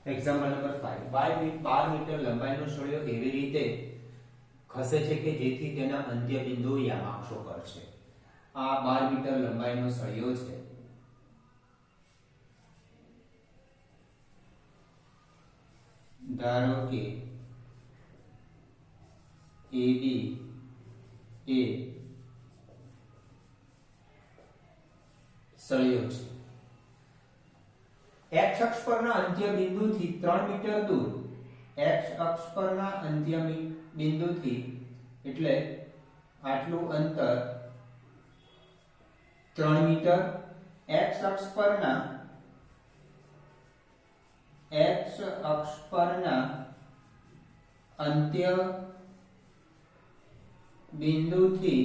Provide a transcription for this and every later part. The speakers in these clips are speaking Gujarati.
એક્ઝામ્પલ નંબર 5 12 મીટર લંબાઈનો સળિયો એવી રીતે ખસે છે કે જેથી તેના અંત્ય બિંદુ યામાક્ષો પર છે. આ 12 મીટર લંબાઈનો સળિયો છે. ધારો કે AB એ સળિયો છે. x અક્ષ પરના અંત્ય બિંદુથી 3 મીટર દૂર, x અક્ષ પરના અંત્ય બિંદુથી એટલે આટલું અંતર 3 મીટર, x અક્ષ પરના અંત્ય બિંદુથી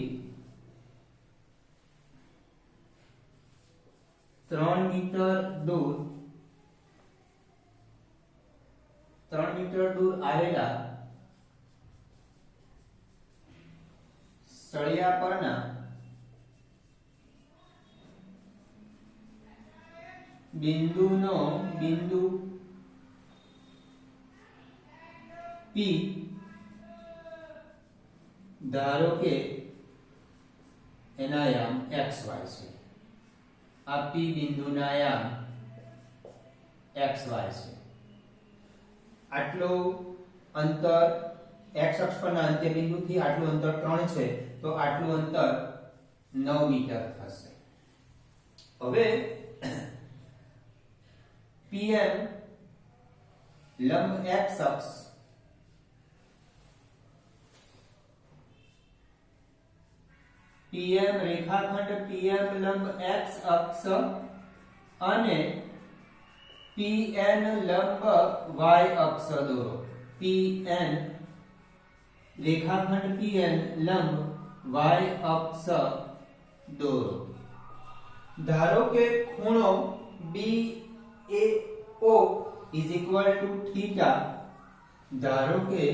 3 મીટર દૂર આવેલા સળિયા પરના બિંદુ P ધારો કે એના યામ xy છે. આ P બિંદુના યામ xy છે. આટલું અંતર x અક્ષ પરના અંત્ય બિંદુથી આટલું અંતર 3 છે, તો આટલું અંતર 9 મીટર થશે. હવે PM લંબ x અક્ષ PM રેખાખંડ PM લંબ x અક્ષ અને PN લંબ y અક્ષ દોરો. PN રેખાખંડ PN લંબ y અક્ષ દોરો. ધારો કે ખૂણો BAO θ. ધારો કે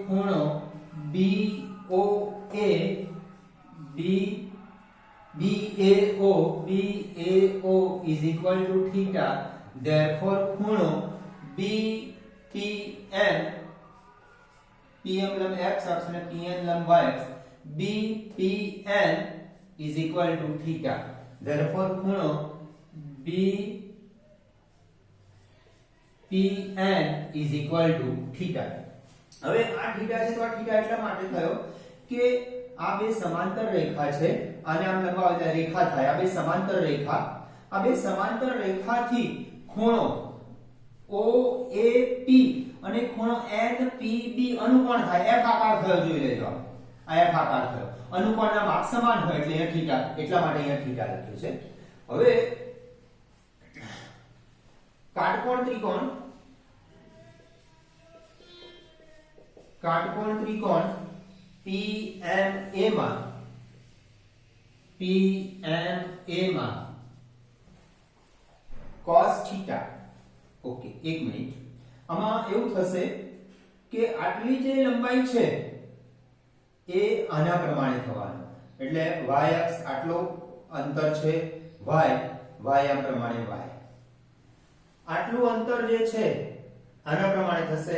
ખૂણો BAO θ. therefore ખૂણો BPN PM લંબ x અક્ષ અને PN લંબ y અક્ષ BPN θ. therefore ખૂણો BPN θ. હવે આ થીટા છે તો આ થીટા એટલા માટે થયો કે આ બે સમાંતર રેખા છે અને આમ લંબાવેલા રેખા થાય. આ બે સમાંતર રેખાથી ખૂણો OAP અને ખૂણો NPB અનુકોણ થાય. F આકાર થયો જોઈ લેજો. આ F આકાર થયો. અનુકોણના માપ સમાન હોય એટલે અહીંયા થીટા, એટલા માટે અહીંયા થીટા લખ્યું છે. હવે કાટકોણ ત્રિકોણ PMA માં cos θ. ઓકે, એક મિનિટ. આમાં એવું થશે કે આટલી જે લંબાઈ છે એ આના પ્રમાણે થવાનું. એટલે y અક્ષ આટલો અંતર છે, y આ પ્રમાણે y. આટલું અંતર જે છે આના પ્રમાણે થશે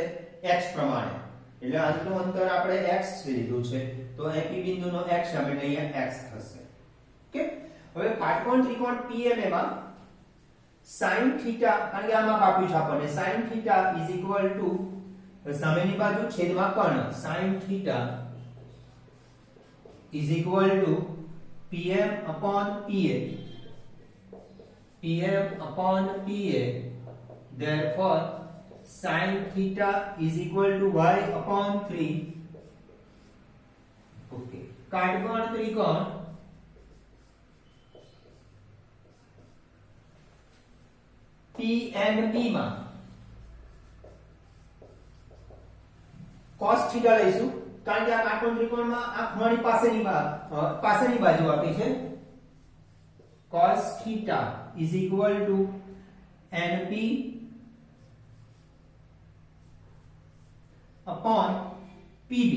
x પ્રમાણે. એટલે આટલું અંતર આપણે x લીધું છે તો AP બિંદુનો x સામે અહીંયા x થશે. ઓકે. હવે કાટકોણ ત્રિકોણ PMA માં sin θ, કારણ કે આમાં આપ્યું છે આપણને sin θ સામેની બાજુ છેદમાં કર્ણ, sin θ PM/PA. therefore sin θ y/3. Okay. કાટકોણ ત્રિકોણ PNB માં cos θ લઈશું કારણ કે આ કાટકોણ ત્રિકોણમાં આ ખૂણાની પાસેની બાજુ આપી છે. cos θ NP upon PB.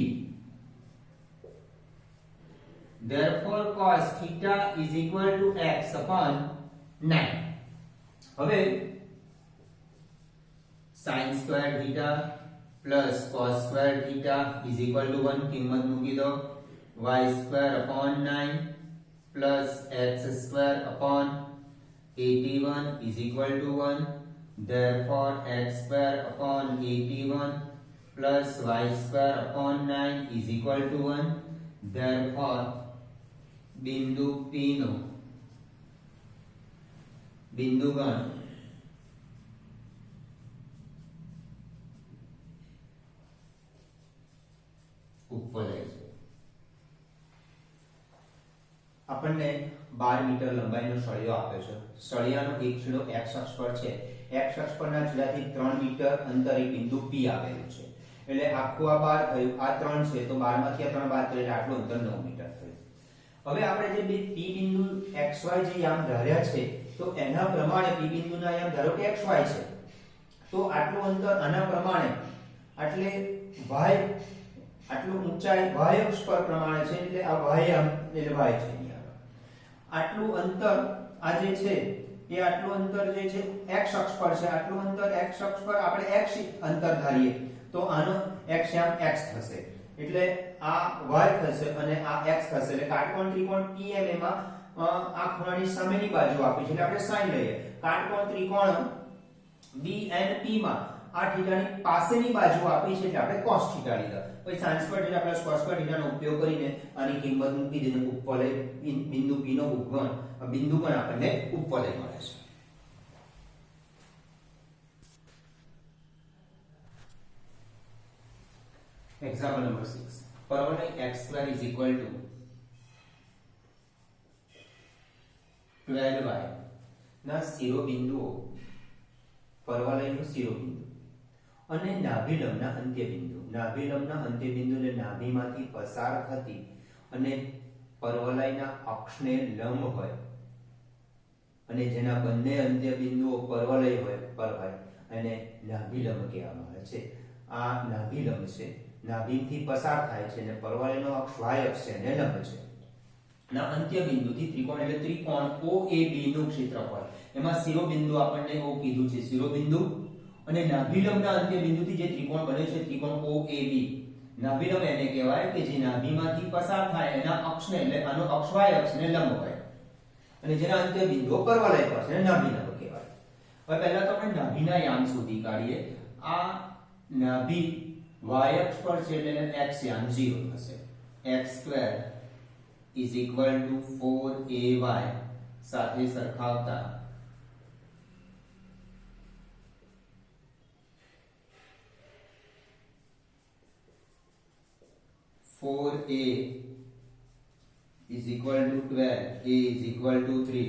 Therefore cos θ x upon 9. હવે sin square theta plus cos square theta is equal to 1 કિંમત મૂકી દો y square upon 9 plus x square upon 81 is equal to 1. Therefore, x square upon 81 plus y square upon 9 is equal to 1. Therefore, बिंदु P नो बिंदुगण ઉપવલય છે. આપણને 12 મીટર લંબાઈનો સળિયો આપ્યો છે. સળિયાનો એક છેડો x અક્ષ પર છે. x અક્ષ પરના છેડાથી 3 મીટર અંતરે બિંદુ P આવેલું છે. એટલે આખું આ 12 થયું, આ 3 છે તો 12 માંથી આ 3 બાદ કરીએ એટલે આટલું અંતર 9 મીટર થયું. હવે આપણે જે P બિંદુ xy જે યામ ધાર્યા છે તો એના પ્રમાણે P બિંદુના યામ ધારો કે xy છે તો આટલું અંતર આના પ્રમાણે એટલે y આટલું ઊંચાઈ y અક્ષ પર પ્રમાણે છે એટલે આ y યામ એટલે y છે. આટલું અંતર આ જે છે એ આટલું અંતર જે છે x અક્ષ પર છે. આટલું અંતર x અક્ષ પર આપણે x અંતર ધારીએ તો આનો x યામ x થશે એટલે આ y થશે અને આ x થશે. એટલે કાટકોણ ત્રિકોણ PMA માં આ ખૂણાની સામેની બાજુ આપી છે એટલે આપણે sin લઈએ. કાટકોણ ત્રિકોણ BNP માં આ થીટાની પાસેની બાજુ આપી છે એટલે આપણે cos થીટા લીધા. પછી sin square theta plus cos square theta નો ઉપયોગ કરીને આની કિંમત મૂકી દીધું ઉપવલય બિંદુ P નો ઉપગણ બિંદુગણ આપણને ઉપવલય મળે છે. Example number 6 પરવલય x² is equal to 12y ના શિરોબિંદુઓ પરવલયનું શિરોબિંદુ અને નાભિલંબના અંત્યબિંદુને નાભીમાંથી પસાર થતી અને પરવલયના અક્ષને લંબ હોય અને જેના બંને અંત્યબિંદુઓ પરવલય હોય અને નાભિલંબ કહેવામાં આવે છે. આ નાભિલંબ છે, નાભીથી પસાર થાય છે અને પરવલયનો અક્ષ y અક્ષ છે અને લંબ છે. ના અંત્યબિંદુથી ત્રિકોણ એટલે ત્રિકોણ OAB નું ક્ષેત્રફળ એમાં શિરોબિંદુ આપણને O કીધું છે શિરોબિંદુ અને નાભિલંબના અંત્યબિંદુથી જે ત્રિકોણ બને છે ત્રિકોણ OAB. નાભિલંબ એને કહેવાય કે જે નાભીમાંથી પસાર થાય એના અક્ષને એટલે આનો અક્ષ y અક્ષને લંબ હોય અને જેના અંત્યબિંદુઓ પરવલય પર છે નાભિલંબ કહેવાય. હવે પહેલા તો આપણે નાભીના યામ શોધી કાઢીએ. આ નાભી y અક્ષ પર છે એટલે x યામ 0 થશે. x² is equal to 4ay સાથે સરખાવતા 4a is equal to 12, a is equal to 3.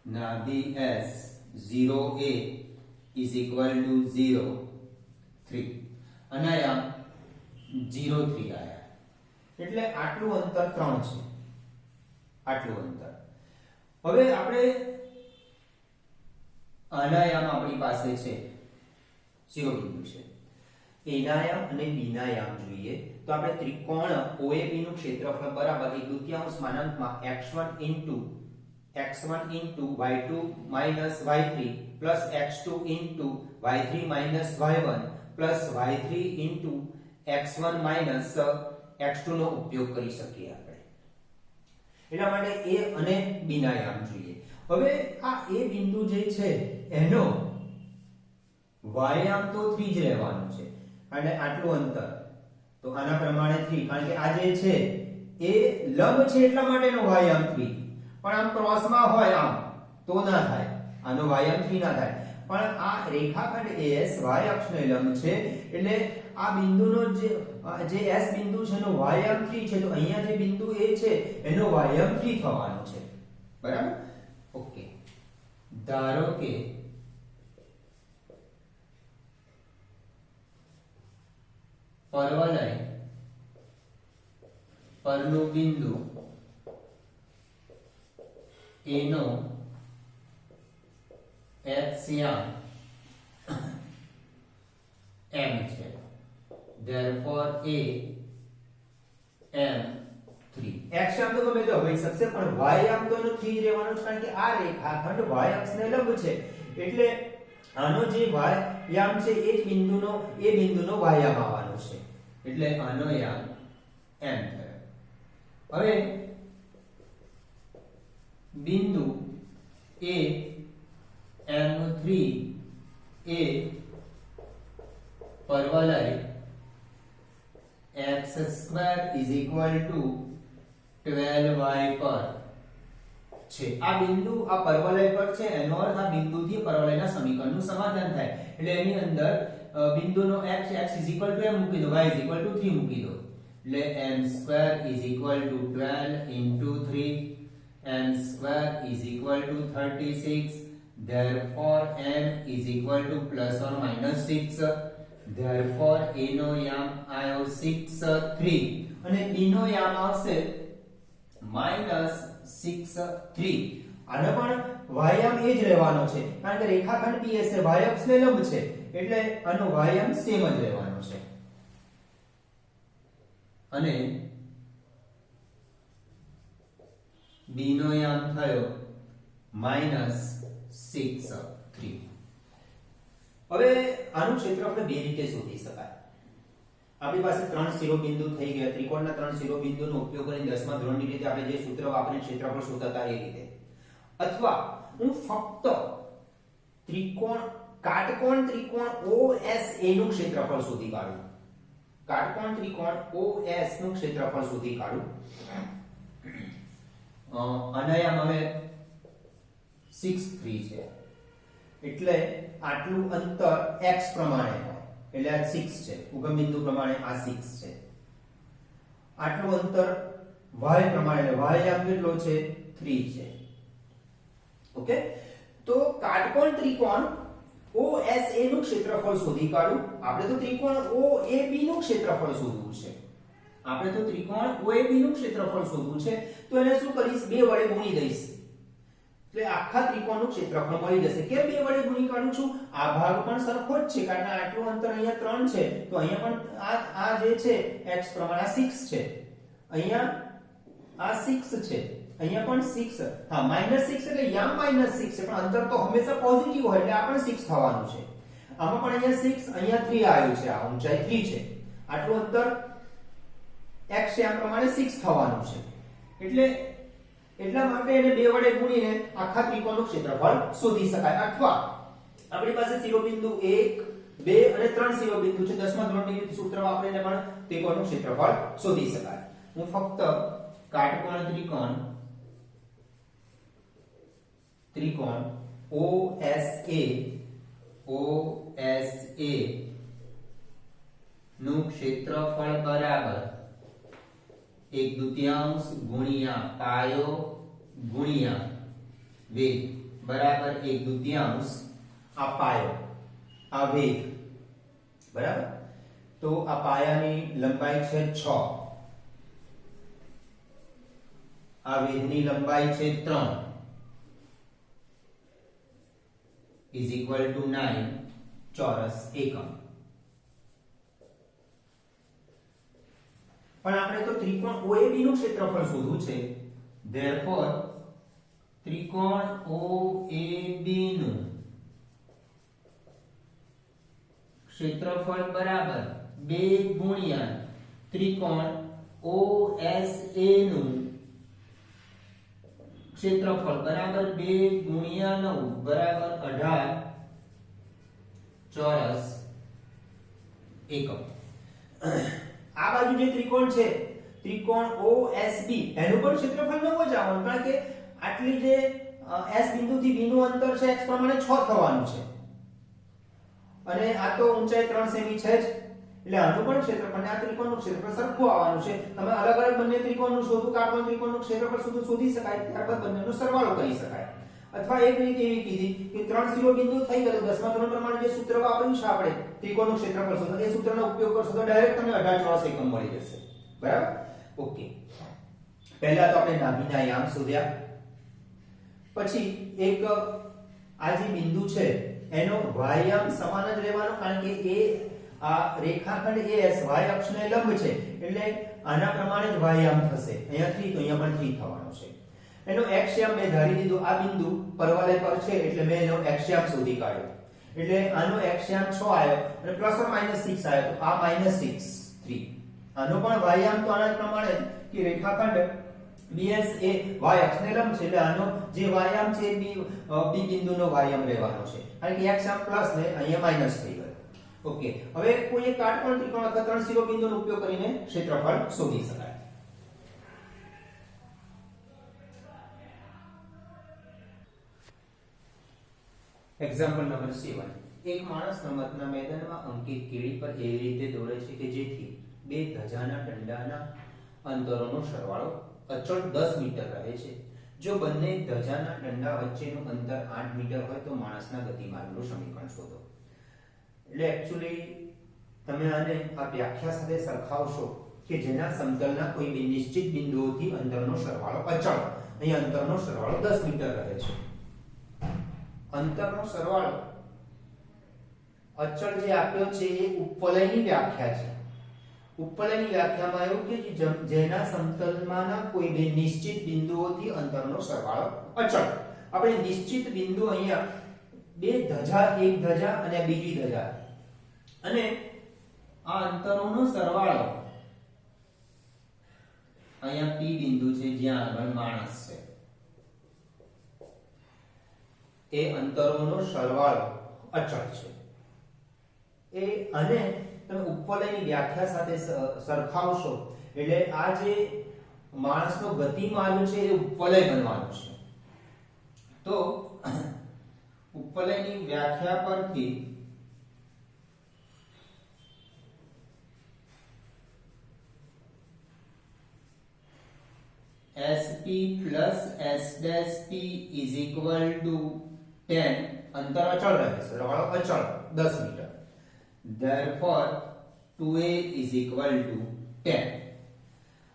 નાભી S 0a is equal to 0, 3 અને આ 0, 3 આયા એટલે આટલું અંતર 3 છે. આટલું અંતર. હવે આપણે આના યામ આપણી પાસે છે શિરોબિંદુ છે. એના યામ અને બીના યામ જોઈએ તો આપણે ત્રિકોણ OAB નું ક્ષેત્રફળ બરાબર 1/2 માનાંકમાં x1 into y2 minus y3 plus x2 into y3 minus y1 plus y3 into x1 minus x2 નો ઉપયોગ કરી શકીએ આપણે. એટલા માટે a અને b ના યામ જોઈએ. હવે આ a બિંદુ જે છે એનો y યામ તો 3 જ રહેવાનું છે અને આટલું અંતર તો આના પ્રમાણે 3 કારણ કે આ જે છે એ લંબ છે એટલા માટેનો y યામ 3 પણ આમ ક્રોસમાં હોય આમ તો ના થાય. આનો y યામ 3 ના થાય. પણ આ રેખાખંડ AS y અક્ષને લંબ છે એટલે આ બિંદુનો જે S બિંદુ છે એનો y યામ 3 છે તો અહીંયા જે બિંદુ A છે એનો y યામ 3 થવાનો છે. બરાબર? ઓકે. ધારો કે પરવલય પરનું બિંદુ A નો x યામ m છે. Therefore A m 3 x આમ તો ગમે તે હોઈ શકશે પણ y આમ તો એનો 3 રહેવાનો છે કારણ કે આ રેખાખંડ y અક્ષને લંબ છે એટલે આનો જે y યામ છે એ બિંદુનો y યામ આવવાનો છે એટલે આનો યામ m થયો હવે બિંદુ a m3 A પરવલય x² = 12y પર છે આ બિંદુ આ પરવલય પર છે એનો અર્થ આ બિંદુથી પરવલયના સમીકરણનું સમાધાન થાય એટલે એની અંદર બિંદુનો x m મૂકી દો y 3 મૂકી દો એટલે m² = 12 * 3 m² = 36 therefore m = ±6 therefore a નો યામ આવ્યો 6 3 અને b નો યામ આવશે -6 3 આનો પણ y યામ એ જ રહેવાનો છે કારણ કે રેખાખંડ PS છે y અક્ષને લંબ છે એટલે આનો y યામ સેમ જ રહેવાનો છે અને b નો યામ થયો -6 3 હવે આનું ક્ષેત્રફળ બે રીતે શોધી શકાય આપણી પાસે ત્રણ શિરોબિંદુ થઈ ગયા ત્રિકોણના ત્રણ શિરોબિંદુનો ઉપયોગ કરીને 10મા ધોરણની રીતે આપણે જે સૂત્ર વાપરીને ક્ષેત્રફળ શોધતા એ રીતે અથવા હું ફક્ત કાટકોણ ત્રિકોણ OSA નું ક્ષેત્રફળ શોધી કાઢું કાટકોણ ત્રિકોણ OS નું ક્ષેત્રફળ શોધી કાઢું અનયામ હવે 6 3 છે એટલે આટલું અંતર x પ્રમાણે હોય એટલે આ 6 છે ઉગમ બિંદુ પ્રમાણે આ 6 છે આટલું અંતર y પ્રમાણે y આમ કેટલો છે 3 છે ઓકે તો કાટકોણ ત્રિકોણ OSA નું ક્ષેત્રફળ શોધી કાઢું આપણે તો ત્રિકોણ OAB નું ક્ષેત્રફળ શોધવું છે તો એને શું કરીશ 2 વડે ગુણી દઈશ એટલે આખા ત્રિકોણનું ક્ષેત્રફળ મળી જશે કેમ 2 વડે ગુણી કાઢું છું આ ભાગ પણ સરખો જ છે કારણ કે આટલું અંતર અહીંયા 3 છે તો અહીંયા પણ આ જે છે x પ્રમાણે 6 છે અહીંયા આ 6 છે અહીંયા પણ 6 હા -6 એટલે યામ -6 છે પણ અંતર તો હંમેશા પોઝિટિવ હોય એટલે આ પણ 6 થવાનું છે આમાં પણ અહીંયા 6 અહીંયા 3 આવ્યું છે આ ઊંચાઈ 3 છે આટલું અંતર x યામ પ્રમાણે 6 થવાનું છે એટલે એટલા માટે એને 2 વડે ગુણીને આખા ત્રિકોણનું ક્ષેત્રફળ શોધી શકાય અથવા આપણી પાસે શિરોબિંદુ 1 2 અને 3 શિરોબિંદુ છે 10મા ધોરણની રીતે સૂત્ર વાપરીને પણ ત્રિકોણનું ક્ષેત્રફળ શોધી શકાય હું ફક્ત કાટકોણ ત્રિકોણ OSA નું ક્ષેત્રફળ બરાબર 1/2 ગુણ્યા પાયો ગુણ્યા વેગ બરાબર 1/2 આ પાયો આ વેગ બરાબર તો આ પાયાની લંબાઈ છે 6 આ વેગની લંબાઈ છે 3 = 9 ચોરસ એકમ પણ આપણે તો ત્રિકોણ OAB નું ક્ષેત્રફળ શોધવું છે therefore ત્રિકોણ OAB નું ક્ષેત્રફળ બરાબર 2 ગુણ્યા ત્રિકોણ OSA નું ક્ષેત્રફળ બરાબર 2 ગુણ્યા 9 બરાબર 18 ચોરસ એકમ આ બાજુ જે ત્રિકોણ છે ત્રિકોણ OSB એનું પણ ક્ષેત્રફળ 9 જ આવવાનું કારણ કે આટલી જે S બિંદુથી B નું અંતર છે x પ્રમાણે 6 થવાનું છે અને આ તો ઊંચાઈ 3 સેમી છે જ એટલે આનું પણ ક્ષેત્રફળ આ ત્રિકોણનું ક્ષેત્રફળ સરખું આવવાનું છે તમે અલગ અલગ બંને ત્રિકોણનું શોધું કાટકોણ ત્રિકોણનું ક્ષેત્રફળ શોધી શકાય ત્યારબાદ બંનેનો સરવાળો કરી શકાય અથવા એક રીત એવી કીધી કે 3 શિરોબિંદુ થઈ ગયો 10મા ધોરણ પ્રમાણે જે સૂત્ર વાપર્યું છે આપણે ત્રિકોણનું ક્ષેત્રફળ શોધો એ સૂત્રનો ઉપયોગ કરશો તો ડાયરેક્ટ તમને 18 ચોરસ એકમ મળી જશે બરાબર ઓકે પહેલા તો આપણે નાભીના યામ શોધ્યા પછી એક આ જે બિંદુ છે એનો y યામ સમાન જ રહેવાનો કારણ કે એ આ રેખાખંડ AS y અક્ષને લંબ છે એટલે આના પ્રમાણે જ વાયામ થશે. અહીંયા 3 તો અહીંયા પણ 3 થવાનો છે. એનો x મેં ધારી દીધો આ બિંદુ પરવલય પર છે એટલે મેં એનો x શોધી કાઢ્યો. એટલે આનો x 6 આવ્યો અને પ્લસ ઓર માઈનસ 6 આવ્યો તો આ -6 3. આનો પણ વાયામ તો આના પ્રમાણે કે રેખાખંડ BS એ y અક્ષને લંબ છે એટલે આનો જે વાયામ છે B બિંદુનો વાયામ લેવાનો છે. કારણ કે x પ્લસ ને અહીંયા માઈનસ થઈ ગયો. ઓકે, હવે કોઈ એક કાટકોણ ત્રિકોણ અથવા ત્રણ શિરોબિંદુનો ઉપયોગ કરીને ક્ષેત્રફળ શોધી શકાય. Example number 7. એક માણસ રમતના મેદાનમાં અંકિત કીડી પર એવી રીતે દોડે છે કે જેથી બે ધજાના દંડાના અંતરોનો સરવાળો અચળ 10 મીટર રહે છે. જો બંને ધજાના દંડા વચ્ચેનું અંતર 8 મીટર હોય તો માણસના ગતિમાર્ગનું સમીકરણ શોધો. એટલે એક્ચ્યુઅલી તમે આને આ વ્યાખ્યા સાથે સરખાવશો કે જેના સમતલના કોઈ બે નિશ્ચિત બિંદુઓથી અંતરનો સરવાળો અચળ. અહીં અંતરનો સરવાળો 10 મીટર રહે છે. અંતરનો સરવાળો અચળ જે આપ્યો છે એ ઉપવલયની વ્યાખ્યા છે. ઉપવલયની વ્યાખ્યામાં એવું કે જેના સમતલમાંના કોઈ બે નિશ્ચિત બિંદુઓથી અંતરનો સરવાળો અચળ. આપણે નિશ્ચિત બિંદુ અહીંયા બે ધજા, એક ધજા અને બીજી ધજા અને આ અંતરોનો સરવાળો અહીંયા P બિંદુ છે જ્યાં આગળ માણસ છે. એ અંતરોનો સરવાળો અચળ છે. એ અને તમે ઉપવલયની વ્યાખ્યા સાથે સરખાવશો એટલે આ જે માણસનો ગતિમાર્ગ છે એ ઉપવલય બનવાનો છે. તો ઉપવલયની વ્યાખ્યા પરથી SP plus S' P is equal to 10. અંતર અચળ રહે છે, સરવાળો અચળ 10 metre. Therefore 2a is equal to 10.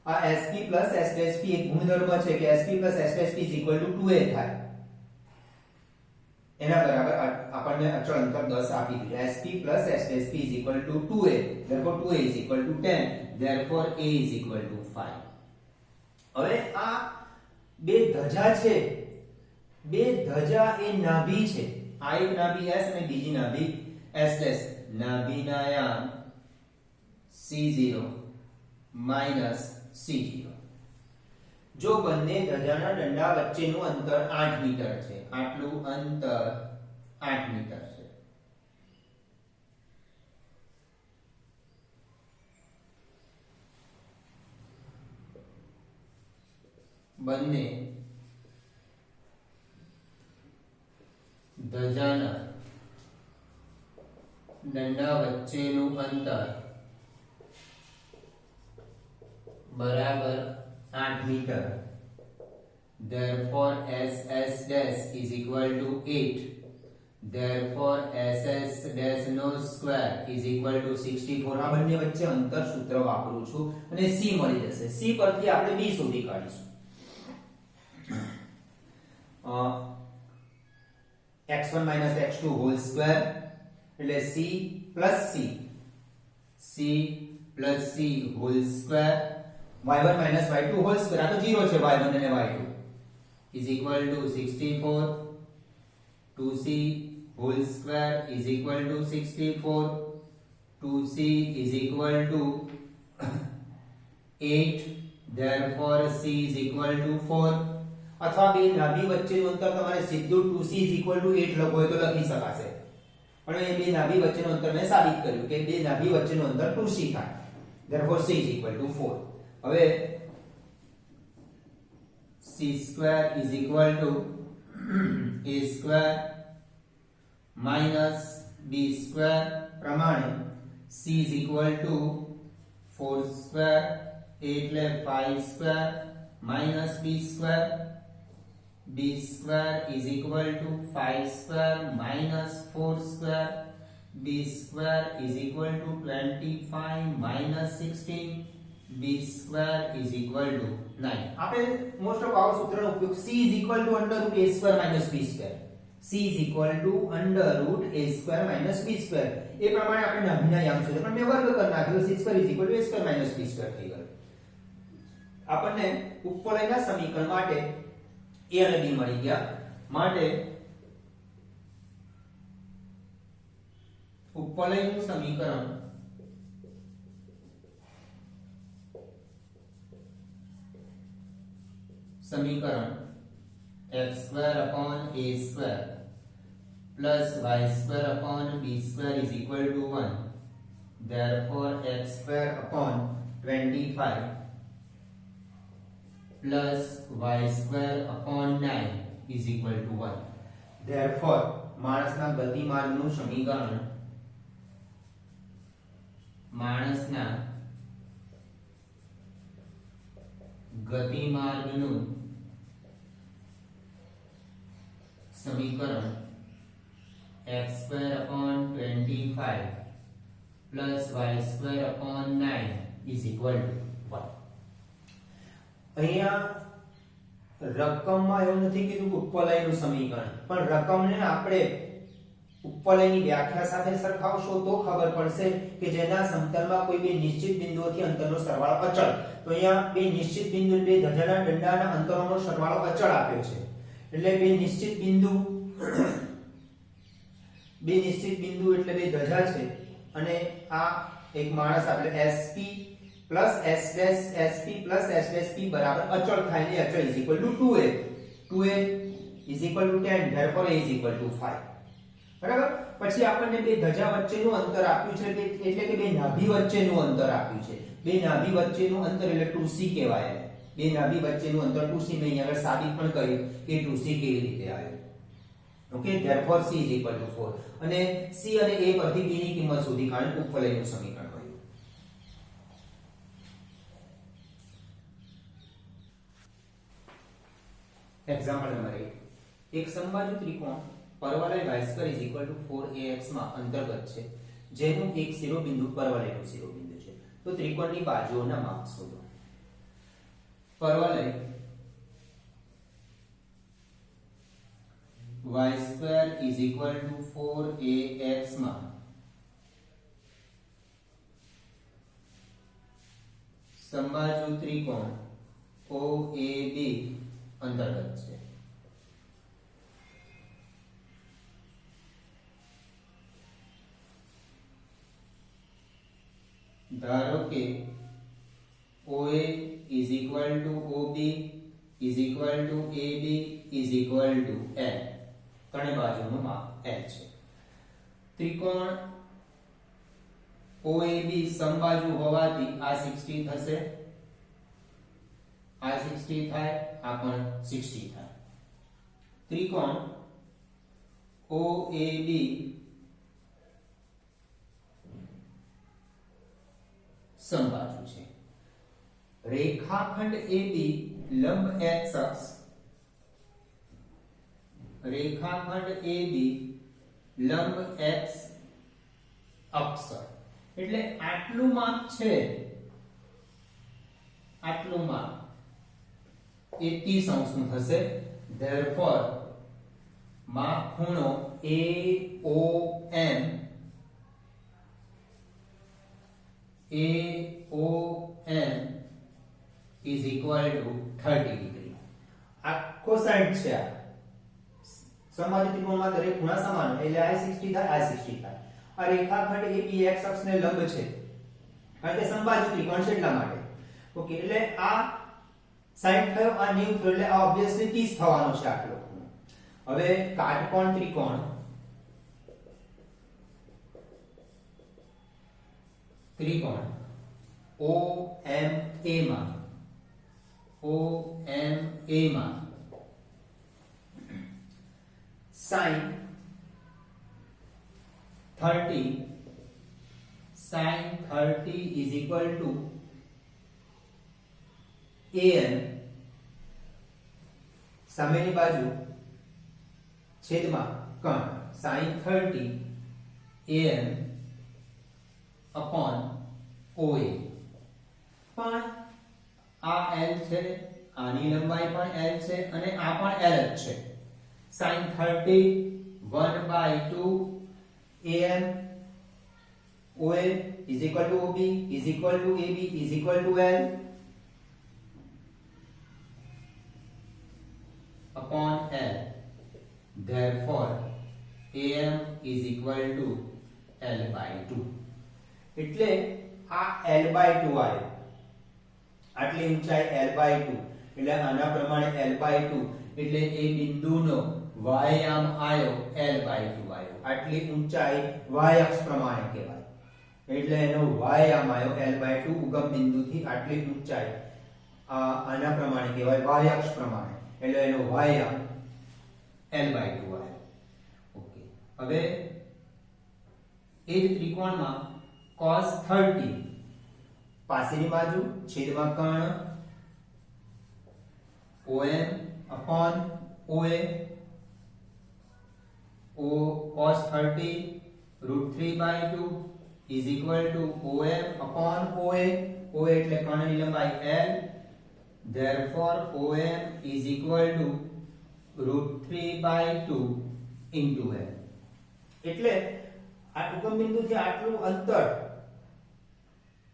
આ SP plus S' P એક ગુણધર્મ છે કે SP plus S' P is equal to 2a થાય. એના બરાબર આપણને અચળ અંતર 10 આપી દીધું. SP plus S' P is equal to 2a. Therefore 2a is equal to 10. Therefore a is equal to 5. હવે આ બે ધજા છે. બે ધજા એ નાભી છે. આ એક નાભી S અને બીજી નાભી S'. નાભીના યામ C0 માઈનસ C0. જો બંને ધજાના દંડા વચ્ચેનું અંતર 8 મીટર છે, આટલું અંતર 8 મીટર છે. બંને ધજાના દંડા વચ્ચેનું અંતર બરાબર 8 metre. Therefore SS' is equal to 8. Therefore SS' નો સ્ક્વેર is equal to 64. આ બંને વચ્ચે અંતર સૂત્ર વાપરું છું અને C મળી જશે. C પરથી આપણે B શોધી કાઢીશું. x1 minus x2 whole square એટલે c plus c whole square y1 minus y2 whole square આ તો 0 છે y1 અને y2 is equal to 64. 2c whole square is equal to 64. 2c is equal to 8. Therefore c is equal to 4. અથવા બે નાભી વચ્ચેનું અંતર તમારે સીધું 2c is equal to 8 લખો હોય તો લખી શકાશે. પણ એ બે નાભી વચ્ચેનું અંતર મેં સાબિત કર્યું કે બે નાભી વચ્ચેનું અંતર 2c થાય. Therefore c is equal to 4. હવે c square is equal to a square minus b square પ્રમાણે c is equal to 4 square એટલે 5 square minus b square. B square is equal to 5 square minus 4 square. B square is equal to 25 minus 16. B square is equal to 9. આપણે મોસ્ટ ઓફ આવા સૂત્રનો ઉપયોગ c is equal to under root a square minus b square. C c is equal to under root a square minus b square એ પ્રમાણે આપણે નાભીના યામ શોધ્યો પણ મેં વર્ગ કરી નાખ્યો c square is equal to a square minus b square થઈ ગયું આપણને ઉપવલયના સમીકરણ માટે a અને b મળી ગયા માટે ઉપવલયનું સમીકરણ x square upon a square plus y square upon b square is equal to 1. Therefore, x square upon 25 plus y square upon 9 is equal to 1. Therefore, માણસના ગતિમાર્ગનું સમીકરણ x square upon 25 plus y square upon 9 is equal to 1. અહીંયા રકમમાં એવું નથી કીધું કે ઉપવલયનું સમીકરણ પણ રકમને આપણે ઉપવલયની વ્યાખ્યા સાથે સરખાવશો તો ખબર પડશે કે જેના સમતલમાં કોઈ બે નિશ્ચિત બિંદુઓથી અંતરનો સરવાળો અચળ તો અહીંયા બે નિશ્ચિત બિંદુ બે ધજાના દંડાના અંતરોનો સરવાળો અચળ આપ્યો છે એટલે બે નિશ્ચિત બિંદુ એટલે બે ધજા છે અને આ એક માણસ આપણે sp plus s dash sp plus s dash p બરાબર અચળ થાય એટલે અચળ is equal to 2a is equal to 10 therefore a is equal to 5 બરાબર પછી આપણને બે ધજા વચ્ચેનું અંતર આપ્યું છે એટલે કે બે નાભી વચ્ચેનું અંતર આપ્યું છે બે નાભી વચ્ચેનું અંતર એટલે 2c કહેવાય બે નાભી વચ્ચેનું અંતર 2c મેં અહીંયા આગળ સાબિત પણ કર્યું કે 2c કેવી રીતે આવ્યું okay therefore c is equal to 4 અને c અને a પરથી b ની કિંમત શોધી કારણ ઉપવલયનું સમીકરણ મળ્યું એક્ઝામ્પલ નંબર 8 એક સમબાજુ ત્રિકોણ પરવલય y² is equal to 4ax માં અંતર્ગત છે જેનું એક શિરોબિંદુ પરવલયનું શિરોબિંદુ છે તો ત્રિકોણની બાજુઓના માપ શોધો પરવલય y² is equal to 4ax માં સમબાજુ ત્રિકોણ OAB અંતર્ગત છે ધારો કે OA is equal to OB is equal to AB is equal to L ત્રણે બાજુનું માપ L છે ત્રિકોણ OAB સમબાજુ હોવાથી આ 60 થશે આ 60 થાય આ પણ 60 થાય ત્રિકોણ OAB સમબાજુ છે રેખાખંડ AB લંબ x અક્ષ રેખાખંડ AB લંબ x અક્ષ એટલે આટલું માપ છે આટલું માપ એ 30 અંશનું થશે therefore માપ ખૂણો AOM is equal to 30 degree આખો સાઈડ છે આ સમબાજુ ત્રિકોણમાં દરેક ખૂણા સમાન એટલે આ 60 થાય આ 60 થાય આ રેખાખંડ AB x અક્ષને લંબ છે કારણ કે સમબાજુ ત્રિકોણ છે એટલા માટે ઓકે એટલે આ 60 થયો આ 90 થયો એટલે આ ઓબ્વિયસલી 30 થવાનો છે આટલો ખૂણો હવે કાટકોણ ત્રિકોણ OMA માં sin 30 is equal to an સામેની બાજુ છેદમાં કણ sin 30 an upon OA પણ આ L છે આની લંબાઈ પણ L છે અને આ પણ L જ છે sin 30 1/2 AM OA is equal to OB is equal to AB is equal to L upon L. Therefore AM is equal to L/2. એટલે આ L/2 આવ્યો, આટલી ઊંચાઈ L/2 એટલે આના પ્રમાણે L/2 એટલે એ બિંદુનો વાયામ આવ્યો L/2 આવ્યો, આટલી ઊંચાઈ y અક્ષ પ્રમાણે કહેવાય એટલે એનો વાયામ આવ્યો L/2 ઉગમ બિંદુથી આટલી ઊંચાઈ આના પ્રમાણે કહેવાય y અક્ષ પ્રમાણે એટલે એનો વાયામ L/2 આવ્યો. ઓકે, હવે એ જ ત્રિકોણમાં cos 30 પાસેની બાજુ છેદમાં કર્ણ OM upon OA O cos 30 √3/2 is equal to OM upon OA. OA એટલે કર્ણની લંબાઈ L. Therefore OM is equal to √3/2 into L. એટલે આ ઉગમ બિંદુથી આટલું અંતર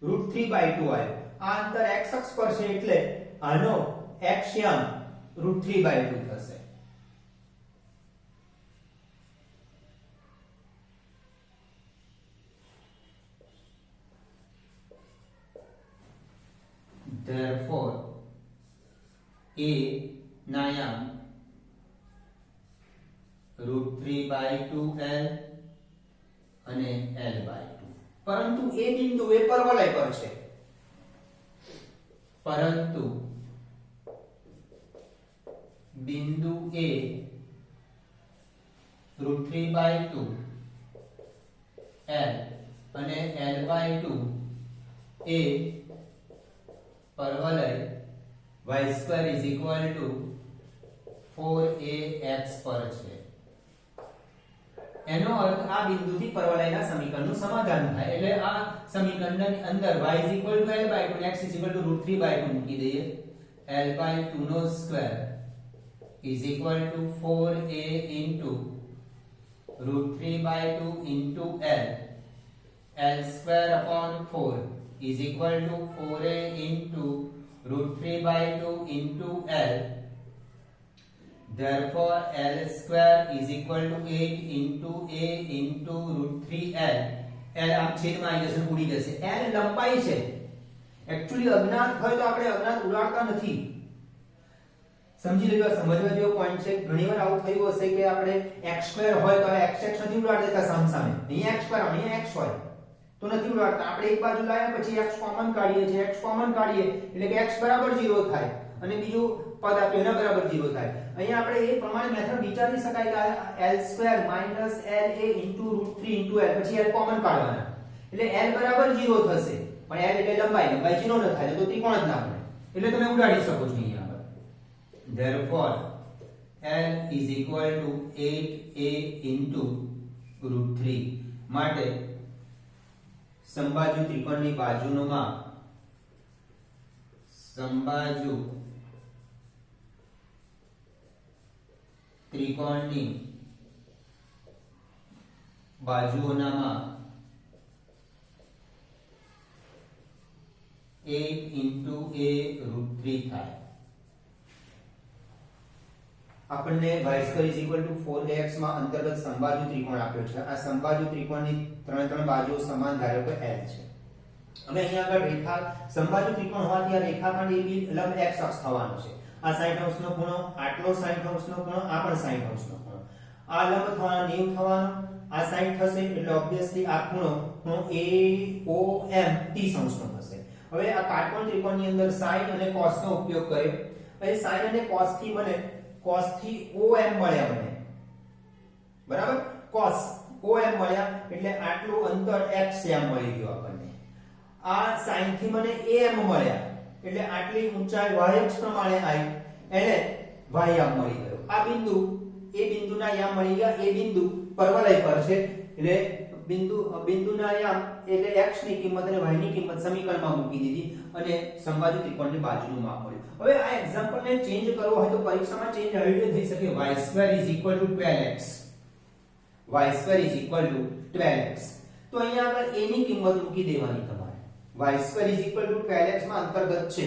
√3/2 આવ્યું. આ અંતર x અક્ષ પર છે એટલે આનો x યામ √3/2 થશે. Therefore A ના યામ √3/2L અને L/2. પરંતુ એ બિંદુ એ પરવલય પર છે, પરંતુ બિંદુ A √3/2 L અને L/2 A પરવલય y² is equal to 4ax પર છે. એનો અર્થ આ બિંદુથી પરવલયના સમીકરણનું સમાધાન થાય. એટલે આ સમીકરણની અંદર y is equal to L/2 અને x is equal to √3/2 મૂકી દઈએ. L/2 નો square is equal to 4a into √3/2 into L. L square upon 4 is equal to 4a into √3/2 into L. Therefore L square is equal to 8 into a into √3L. L આમ છેદમાં આવી જશે, ઉડી જશે. L લંબાઈ છે. એક્ચ્યુઅલી અજ્ઞાત હોય તો આપણે અજ્ઞાત ઉડાડતા નથી. સમજી લેજો, સમજવા જેવો પોઈન્ટ છે. ઘણીવાર આવું થયું હશે કે આપણે x² હોય તો x નથી ઉડાડી દેતા સામસામે. અહીંયા x² અહીંયા x હોય તો નથી ઉડાડતા. આપણે એક બાજુ લાયા પછી x કોમન કાઢીએ છીએ. x કોમન કાઢીએ એટલે કે x બરાબર 0 થાય અને બીજું પદ આપ્યું એના બરાબર 0 થાય. અહીંયા આપણે એ પ્રમાણે મેથડ વિચારી શકાય કે L² - LA √3 L પછી L કોમન કાઢવાના એટલે L બરાબર 0 થશે. પણ L એટલે લંબાઈ 0 ન થાય તો ત્રિકોણ જ ના બને. એટલે તમે ઉડાડી શકો છો અહીંયા આગળ. Therefore L is equal to 8a into √3. માટે સમબાજુ ત્રિકોણની બાજુનું માપ સમબાજુ ત્રિકોણની બાજુઓના માપ 8 into a √3 થાય. આપણને y² is equal to 4ax માં અંતર્ગત સમબાજુ ત્રિકોણ આપ્યો છે. આ સમબાજુ ત્રિકોણની ત્રણ બાજુઓ સમાન ધારો કે L છે. હવે અહીંયા આગળ રેખા સમબાજુ ત્રિકોણ હોવાથી આ રેખાખંડ AB લંબ x અક્ષ થવાનો છે. આ 60 અંશનો ખૂણો, આટલો 60 અંશનો ખૂણો, આ પણ 60 અંશનો ખૂણો. આ લંબ થવાનો 90 થવાનો, આ 60 થશે એટલે ઓબ્વિયસલી આ ખૂણો AOM 30 અંશનો થશે. હવે આ કાટકોણ ત્રિકોણની અંદર sin અને cos નો ઉપયોગ કર્યો. હવે sin અને cos થી મને cos થી OM મળ્યા મને. બરાબર? cos OM મળ્યા એટલે આટલું અંતર x યામ મળી ગયું આપણને. આ sin થી મને AM મળ્યા એટલે આટલી ઊંચાઈ y અક્ષ પ્રમાણે આવી એને y યામ મળી ગયો. આ બિંદુ એ બિંદુના યામ મળી ગયા. એ બિંદુ પરવલય પર છે એટલે બિંદુના યામ એટલે x ની કિંમત અને y ની કિંમત સમીકરણમાં મૂકી દીધી અને સમબાજુ ત્રિકોણની બાજુનું માપ મળ્યું. હવે આ એક્ઝામ્પલને ચેન્જ કરવો હોય તો પરીક્ષામાં ચેન્જ આવી રીતે થઈ શકે. y² = 12x y² = 12x. તો અહીંયા આગળ a ની કિંમત મૂકી દેવાની તમારે. y² = 12x માં અંતર્ગત છે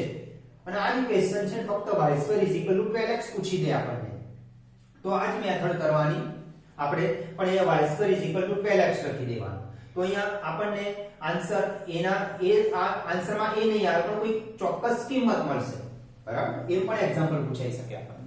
અને આ ક્વેશ્ચન છે ફક્ત y² = 12x પૂછી દે આપણને. તો આ જ મેથડ કરવાની આપણે, પણ અહીંયા y² = 12x લખી દેવાનું. તો અહીંયા આપણને આન્સર આ આન્સરમાં a નહીં આવે પણ કોઈ ચોક્કસ કિંમત મળશે. બરાબર, એ પણ એક્ઝામ્પલ પૂછાઈ શકે આપણને.